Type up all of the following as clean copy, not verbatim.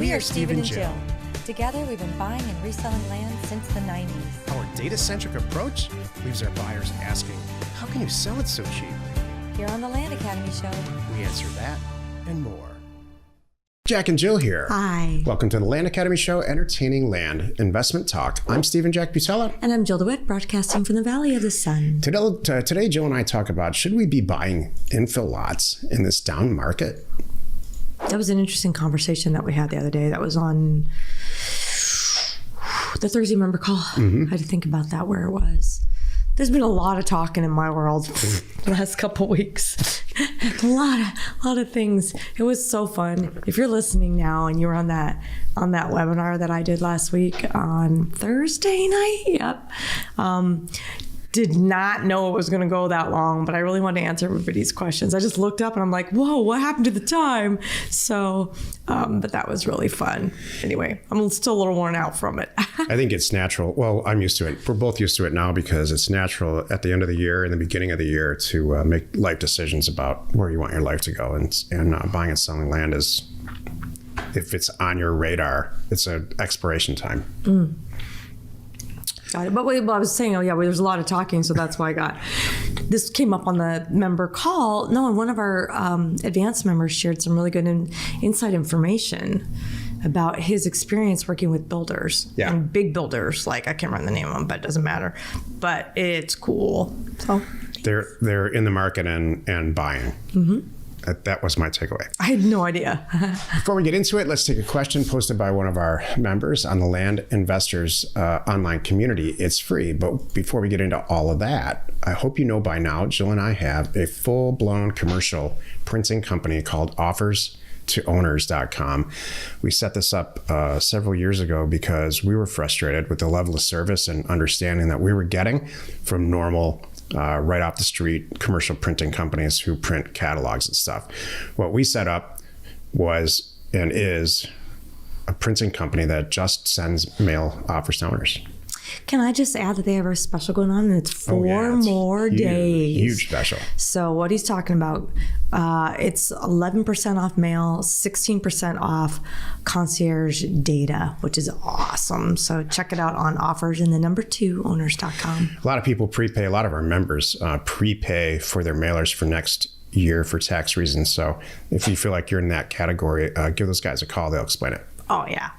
We are Steve and Jill. Together, we've been buying and reselling land since the 90s. Our data-centric approach leaves our buyers asking, how can you sell it so cheap? Here on the Land Academy Show, We answer that and more. Jack and Jill here. Hi. Welcome to the Land Academy Show, entertaining land investment talk. I'm Steve and Jack Butala. And I'm Jill DeWit, broadcasting from the Valley of the Sun. Today, Jill and I talk about, should we be buying infill lots in this down market? That was an interesting conversation that we had the other day. That was on the Thursday member call. I had to think about that, where it was. There's been a lot of talking in my world the last couple weeks. a lot of things. It was so fun. If you're listening now and you were on that webinar that I did last week on Thursday night, did not know it was going to go that long, but I really wanted to answer everybody's questions. I just looked up and I'm like, whoa, what happened to the time? So, but that was really fun. Anyway, I'm still a little worn out from it. I think it's natural. Well, I'm used to it. We're both used to it now because it's natural at the end of the year and the beginning of the year to make life decisions about where you want your life to go. And buying and selling land is, if it's on your radar, it's an expiration time. Got it. But wait, I was saying, there's a lot of talking, so that's why this came up on the member call. No, and one of our advanced members shared some really good inside information about his experience working with builders and big builders. Like, I can't remember the name of them, but it doesn't matter. But it's cool. So they're in the market and buying. Mm-hmm. That was my takeaway. I had no idea. Before we get into it, let's take a question posted by one of our members on the Land Investors online community. It's free, but before we get into all of that, I hope you know by now, Jill and I have a full-blown commercial printing company called offerstowners.com. We set this up several years ago because we were frustrated with the level of service and understanding that we were getting from normal right off the street commercial printing companies who print catalogs and stuff. What we set up was and is a printing company that just sends mail offers to owners. Can I just add that they have a special going on, and it's four more days. Huge special. So what he's talking about, it's 11% off mail, 16% off concierge data, which is awesome. So check it out on offers and the number 2 owners.com. A lot of people prepay. A lot of our members prepay for their mailers for next year for tax reasons. So if you feel like you're in that category, give those guys a call. They'll explain it. Oh, yeah.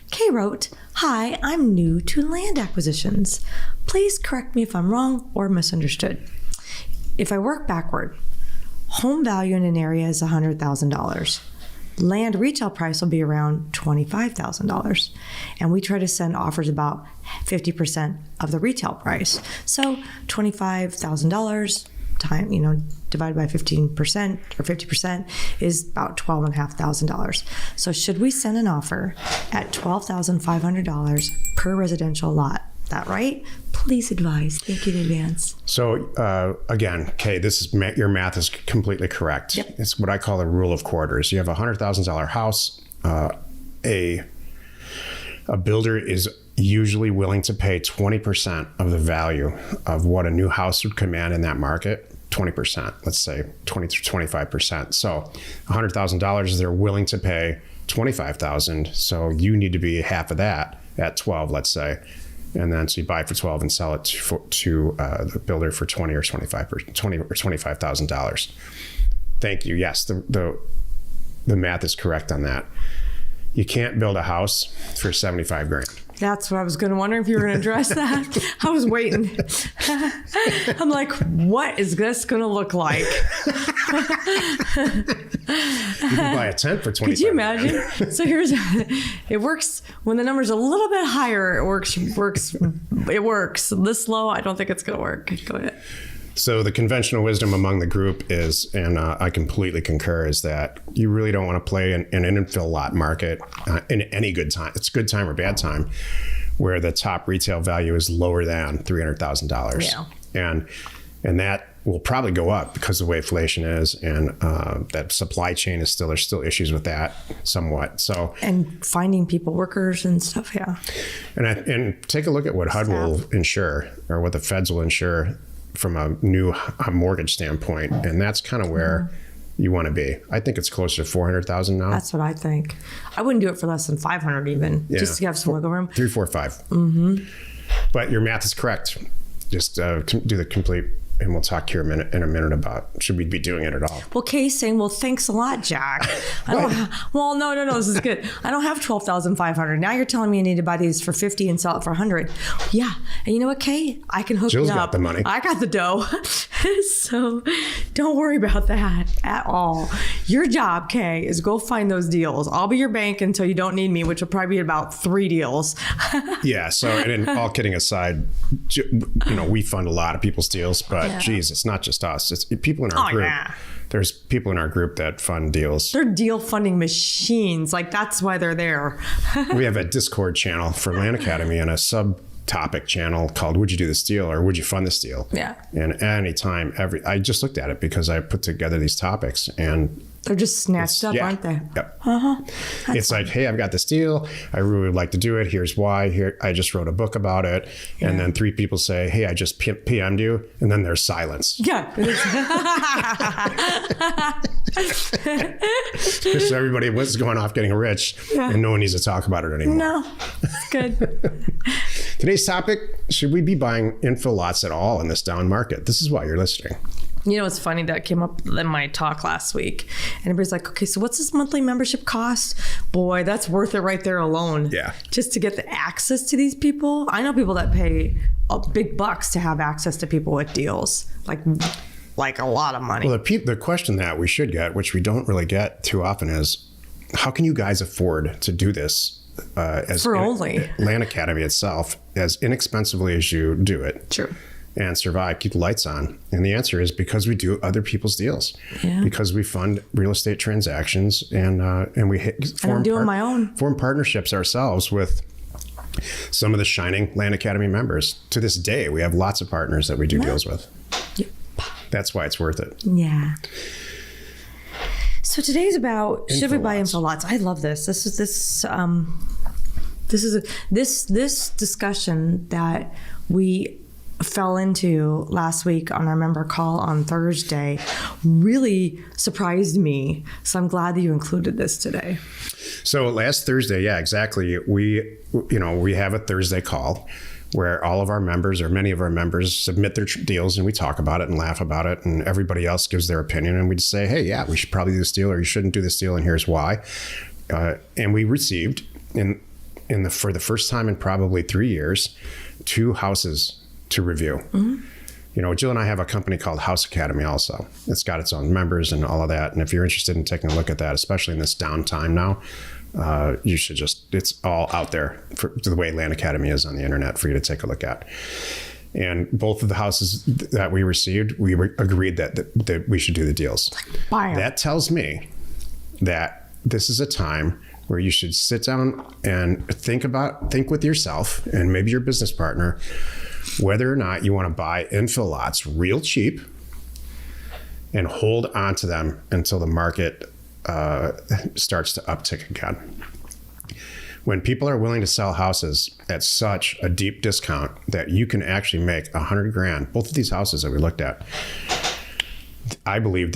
Kay wrote, "Hi, I'm new to land acquisitions. Please correct me if I'm wrong or misunderstood. If I work backward, home value in an area is $100,000. Land retail price will be around $25,000. And we try to send offers about 50% of the retail price. So $25,000 divided by 15% or 50% is about $12,500. So should we send an offer at $12,500 per residential lot? That right? Please advise. Thank you in advance." So again, Kay, your math is completely correct. Yep. It's what I call a rule of quarters. You have a $100,000 house. A builder is usually willing to pay 20% of the value of what a new house would command in that market. 20%, let's say 20 to 25%. So $100,000, they're willing to pay $25,000. So you need to be half of that at 12, let's say. And then so you buy it for 12 and sell it to the builder for $20 or $25,000. Thank you. Yes, the math is correct on that. You can't build a house for $75,000. That's what I was going to wonder if you were going to address that. I was waiting. I'm like, what is this going to look like? You can buy a tent for $25,000. Could you imagine? So it works when the number's a little bit higher. It works. This low, I don't think it's going to work. Go ahead. So the conventional wisdom among the group is, and I completely concur, is that you really don't want to play in an infill lot market in any good time. It's good time or bad time, where the top retail value is lower than $300,000. Yeah. And that will probably go up because of the way inflation is, and that supply chain is there's still issues with that somewhat. So and finding people, workers and stuff. Yeah. And take a look at what HUD will insure, or what the feds will insure from a new mortgage standpoint. And that's kind of where Yeah. you want to be. I think it's closer to 400,000 now. That's what I think. I wouldn't do it for less than 500 even, just to have some wiggle room. 3, 4, 5. But your math is correct. Just do the complete, and we'll talk here in a minute about should we be doing it at all. Well, Kay's saying, well, thanks a lot, Jack. No, this is good. I don't have 12,500. Now you're telling me I need to buy these for 50 and sell it for 100. Yeah. And you know what, Kay? I can hook Jill's you up. got the money. I got the dough. So don't worry about that at all. Your job, Kay, is go find those deals. I'll be your bank until you don't need me, which will probably be about 3 deals. Yeah. So, and then all kidding aside, we fund a lot of people's deals, but geez, it's not just us. It's people in our group. Yeah. There's people in our group that fund deals. They're deal funding machines. Like, that's why they're there. We have a Discord channel for Land Academy and a subtopic channel called "Would you do this deal?" or "Would you fund this deal?" Yeah. And anytime, I just looked at it because I put together these topics, and They're just snatched up, aren't they? Yep. It's like, hey, I've got this deal. I really would like to do it. Here's why. Here, I just wrote a book about it. Yeah. And then 3 people say, hey, I just PM'd you. And then there's silence. Yeah. Because everybody was going off getting rich, and no one needs to talk about it anymore. No, it's good. Today's topic, should we be buying infill lots at all in this down market? This is why you're listening. You know, it's funny that came up in my talk last week. And everybody's like, okay, so what's this monthly membership cost? Boy, that's worth it right there alone. Yeah. Just to get the access to these people. I know people that pay big bucks to have access to people with deals. Like a lot of money. Well, the question that we should get, which we don't really get too often, is how can you guys afford to do this as For only Land Academy itself, as inexpensively as you do it? True. And survive, keep the lights on? And the answer is because we do other people's deals. Yeah. Because we fund real estate transactions, and we form partnerships ourselves with some of the shining Land Academy members. To this day, we have lots of partners that we do deals with. Yep. That's why it's worth it. Yeah. So today's about should we buy lots. info lots? I love this. This discussion that we fell into last week on our member call on Thursday really surprised me. So I'm glad that you included this today. So last Thursday, yeah, exactly. We have a Thursday call where all of our members, or many of our members, submit their deals, and we talk about it and laugh about it, and everybody else gives their opinion, and we just say, hey, yeah, we should probably do this deal, or you shouldn't do this deal, and here's why. And we received for the first time in probably 3 years, 2 houses to review. Mm-hmm. Jill and I have a company called House Academy also. It's got its own members and all of that. And if you're interested in taking a look at that, especially in this downtime now, you should it's all out there for the way Land Academy is on the internet for you to take a look at. And both of the houses that we received, we agreed that we should do the deals. Buy 'em. That tells me that this is a time where you should sit down and think with yourself and maybe your business partner whether or not you want to buy infill lots real cheap and hold on to them until the market starts to uptick again. When people are willing to sell houses at such a deep discount that you can actually make $100,000, both of these houses that we looked at, I believe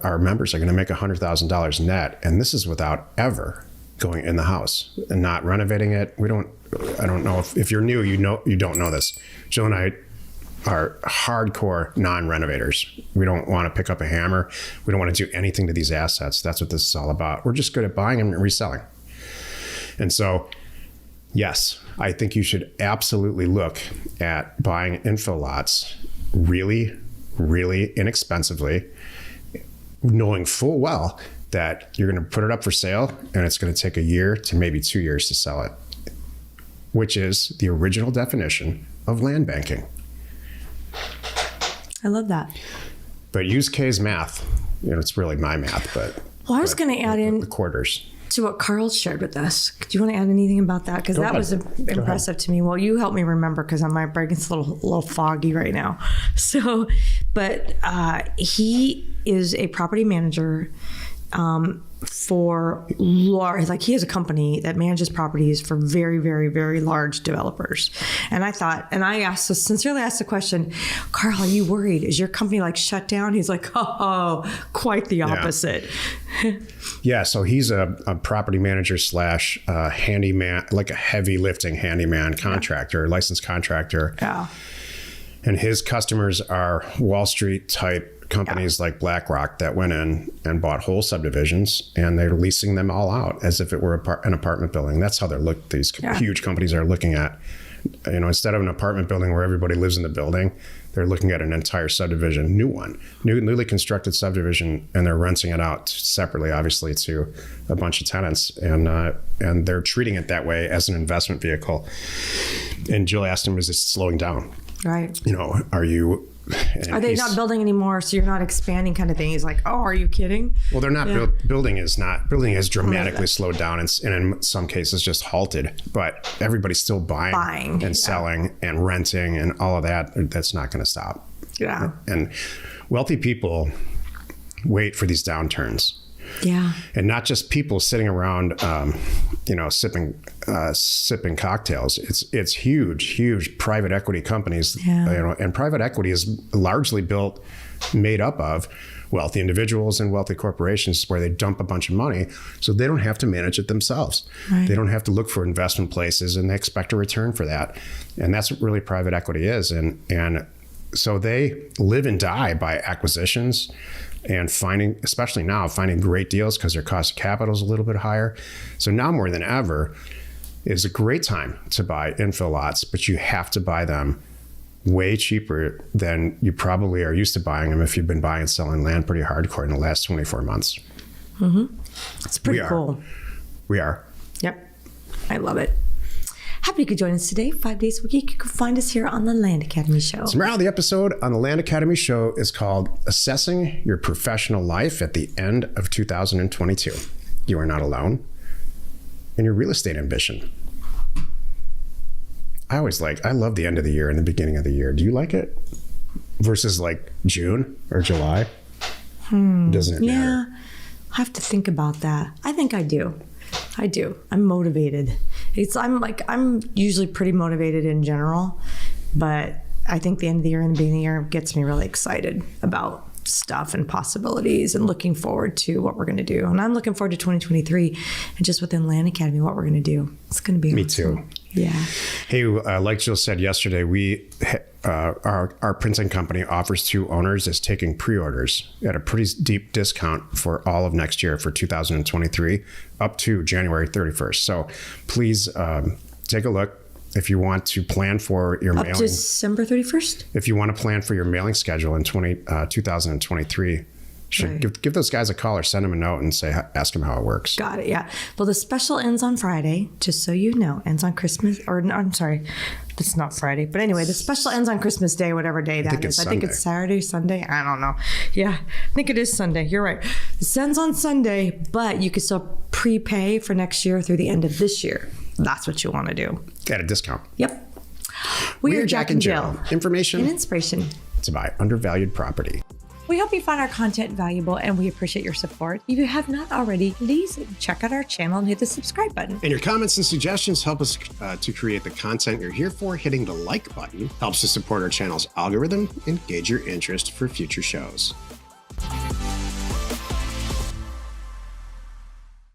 our members are going to make $100,000 net, and this is without ever going in the house and not renovating it. I don't know if you're new, you don't know this. Jill and I are hardcore non-renovators. We don't want to pick up a hammer. We don't want to do anything to these assets. That's what this is all about. We're just good at buying and reselling. And so, yes, I think you should absolutely look at buying infill lots really, really inexpensively, knowing full well that you're going to put it up for sale and it's going to take a year to maybe 2 years to sell it, which is the original definition of land banking. I love that. But use Kay's math. It's really my math, but... Well, I was going to add in the quarters to what Carl shared with us. Do you want to add anything about that? Because that was impressive to me. Well, you helped me remember because my brain is a little foggy right now. So, but he is a property manager for large, like he has a company that manages properties for very, very, very large developers. And I thought, and I sincerely asked the question, Carl, are you worried? Is your company like shut down? He's like, oh, quite the opposite. Yeah, so he's a property manager / handyman, like a heavy lifting handyman contractor, licensed contractor. Yeah. And his customers are Wall Street type companies like BlackRock that went in and bought whole subdivisions, and they're leasing them all out as if it were an apartment building. That's how these huge companies are looking at, instead of an apartment building where everybody lives in the building, they're looking at an entire subdivision, newly constructed subdivision, and they're renting it out separately, obviously, to a bunch of tenants, and they're treating it that way as an investment vehicle. And Jill asked him, "Is this slowing down? Right. Are they not building anymore? So you're not expanding, kind of thing." He's like, "Oh, are you kidding?" Well, they're not. Building has dramatically slowed down, and in some cases just halted. But everybody's still buying and selling and renting and all of that. That's not going to stop. Yeah. And wealthy people wait for these downturns. Yeah. And not just people sitting around, sipping cocktails. It's huge private equity companies. Yeah. And private equity is largely made up of wealthy individuals and wealthy corporations, where they dump a bunch of money so they don't have to manage it themselves. Right. They don't have to look for investment places, and they expect a return for that. And that's what really private equity is. And so they live and die by acquisitions and especially now, finding great deals because their cost of capital is a little bit higher. So now more than ever is a great time to buy infill lots, but you have to buy them way cheaper than you probably are used to buying them if you've been buying and selling land pretty hardcore in the last 24 months. Mm-hmm. It's pretty cool. We are. Yep. I love it. Happy you could join us today, 5 days a week. You can find us here on the Land Academy Show. So now the episode on the Land Academy Show is called Assessing Your Professional Life at the End of 2022. You are not alone in your real estate ambition. I love the end of the year and the beginning of the year. Do you like it? Versus like June or July? Doesn't it matter? Yeah, I have to think about that. I think I do. I'm motivated. I'm usually pretty motivated in general, but I think the end of the year and the beginning of the year gets me really excited about stuff and possibilities and looking forward to what we're going to do. And I'm looking forward to 2023 and just within Land Academy, what we're going to do. It's going to be Me awesome. too. Yeah. Hey, like Jill said yesterday, our printing company offers to owners is taking pre-orders at a pretty deep discount for all of next year for 2023 up to January 31st. So please take a look if you want to plan for your mailing. Up to December 31st? If you want to plan for your mailing schedule in 2023, give those guys a call or send them a note and ask them how it works. Got it. Yeah. Well, the special ends on Friday, just so you know. Ends on Christmas, or no, I'm sorry, it's not Friday. But anyway, the special ends on Christmas Day, whatever day that is. I think it's Saturday, Sunday. I don't know. Yeah, I think it is Sunday. You're right. It ends on Sunday, but you can still prepay for next year through the end of this year. That's what you want to do. At a discount. Yep. We are Jack and Jill. Information and inspiration to buy undervalued property. We hope you find our content valuable and we appreciate your support. If you have not already, please check out our channel and hit the subscribe button. And your comments and suggestions help us to create the content you're here for. Hitting the like button helps to support our channel's algorithm and gauge your interest for future shows.